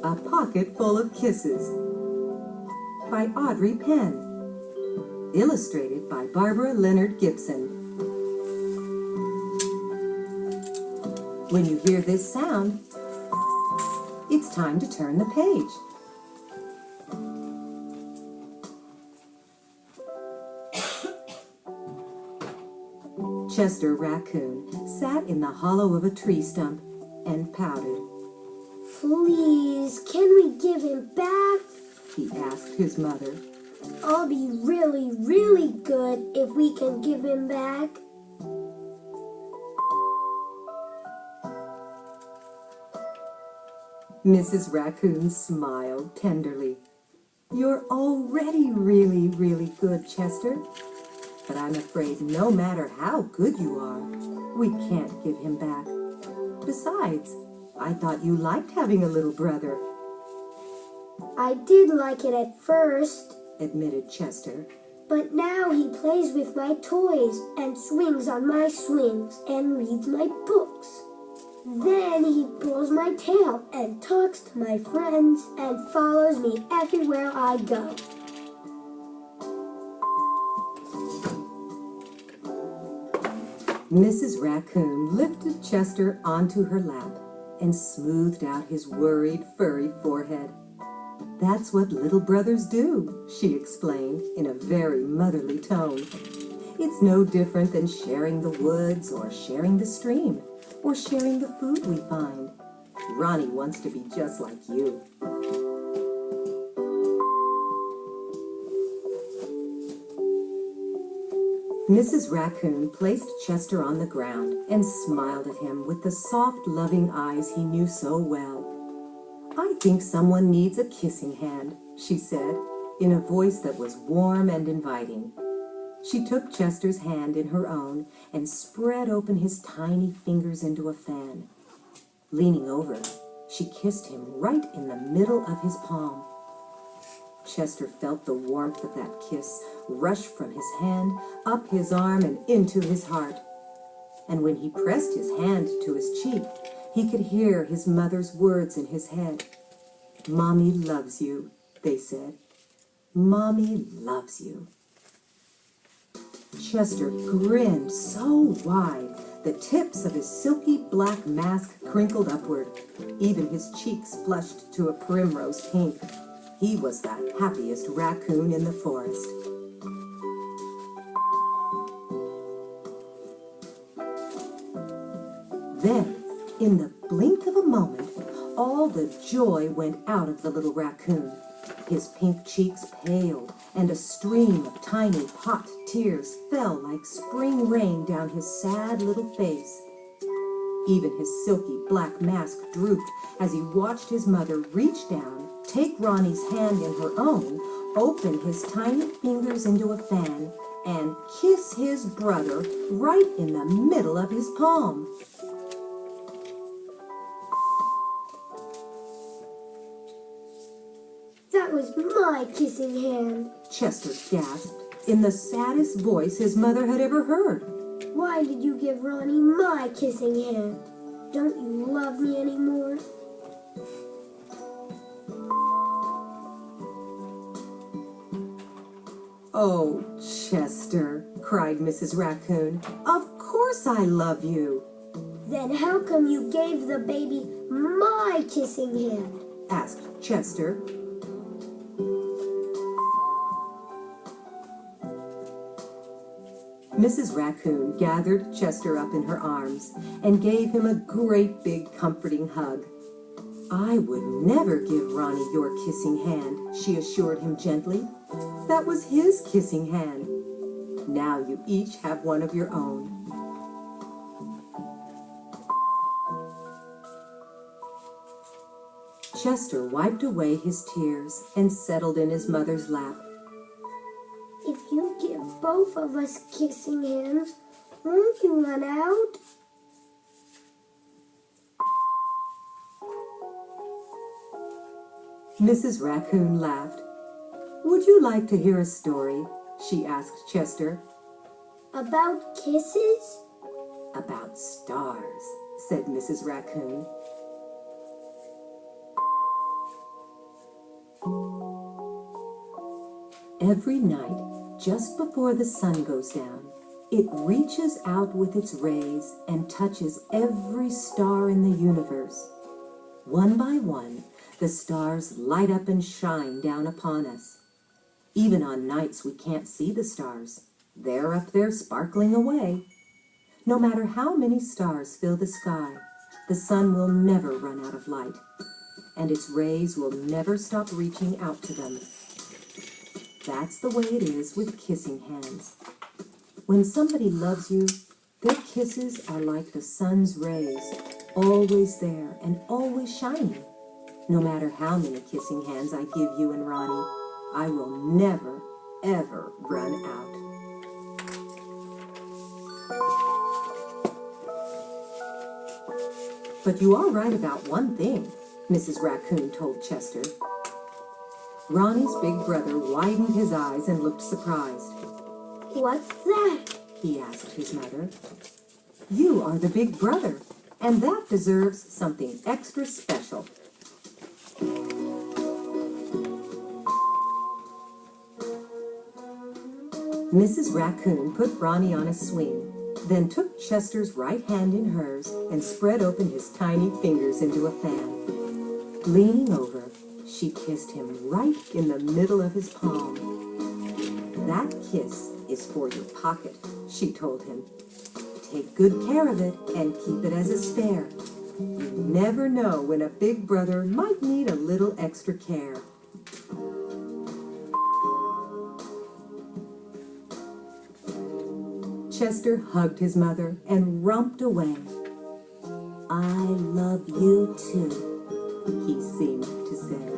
A Pocket Full of Kisses by Audrey Penn. Illustrated by Barbara Leonard Gibson. When you hear this sound, it's time to turn the page. Chester Raccoon sat in the hollow of a tree stump and pouted. Please, can we give him back? He asked his mother. I'll be really, really good if we can give him back. Mrs. Raccoon smiled tenderly. You're already really, really good, Chester. But I'm afraid no matter how good you are, we can't give him back. Besides, I thought you liked having a little brother. I did like it at first, admitted Chester. But now he plays with my toys and swings on my swings and reads my books. Then he pulls my tail and talks to my friends and follows me everywhere I go. Mrs. Raccoon lifted Chester onto her lap and smoothed out his worried, furry forehead. That's what little brothers do, she explained in a very motherly tone. It's no different than sharing the woods or sharing the stream or sharing the food we find. Ronnie wants to be just like you. Mrs. Raccoon placed Chester on the ground and smiled at him with the soft, loving eyes he knew so well. I think someone needs a kissing hand, she said, in a voice that was warm and inviting. She took Chester's hand in her own and spread open his tiny fingers into a fan. Leaning over, she kissed him right in the middle of his palm. Chester felt the warmth of that kiss rush from his hand, up his arm, and into his heart. And when he pressed his hand to his cheek, he could hear his mother's words in his head. Mommy loves you, they said. Mommy loves you. Chester grinned so wide, the tips of his silky black mask crinkled upward. Even his cheeks flushed to a primrose pink. He was the happiest raccoon in the forest. Then, in the blink of a moment, all the joy went out of the little raccoon. His pink cheeks paled, and a stream of tiny hot tears fell like spring rain down his sad little face. Even his silky black mask drooped as he watched his mother reach down, take Ronnie's hand in her own, open his tiny fingers into a fan, and kiss his brother right in the middle of his palm. That was my kissing hand, Chester gasped, in the saddest voice his mother had ever heard. Why did you give Ronnie my kissing hand? Don't you love me anymore? Oh, Chester, cried Mrs. Raccoon, of course I love you. Then how come you gave the baby my kissing hand? Asked Chester. Mrs. Raccoon gathered Chester up in her arms and gave him a great big comforting hug. I would never give Ronnie your kissing hand, she assured him gently. That was his kissing hand. Now you each have one of your own. Chester wiped away his tears and settled in his mother's lap. If you give both of us kissing hands, won't you run out? Mrs. Raccoon laughed. Would you like to hear a story? She asked Chester. About kisses? About stars, said Mrs. Raccoon. every night, just before the sun goes down, it reaches out with its rays and touches every star in the universe. One by one, the stars light up and shine down upon us. Even on nights we can't see the stars, they're up there sparkling away. No matter how many stars fill the sky, the sun will never run out of light, and its rays will never stop reaching out to them. That's the way it is with kissing hands. When somebody loves you, their kisses are like the sun's rays, always there and always shining. No matter how many kissing hands I give you and Ronnie, I will never, ever run out. But you are right about one thing, Mrs. Raccoon told Chester. Ronnie's big brother widened his eyes and looked surprised. What's that? He asked his mother. You are the big brother, and that deserves something extra special. Mrs. Raccoon put Ronnie on a swing, then took Chester's right hand in hers and spread open his tiny fingers into a fan. Leaning over, she kissed him right in the middle of his palm. That kiss is for your pocket, she told him. Take good care of it and keep it as a spare. You never know when a big brother might need a little extra care. Chester hugged his mother and romped away. I love you too, he seemed to say.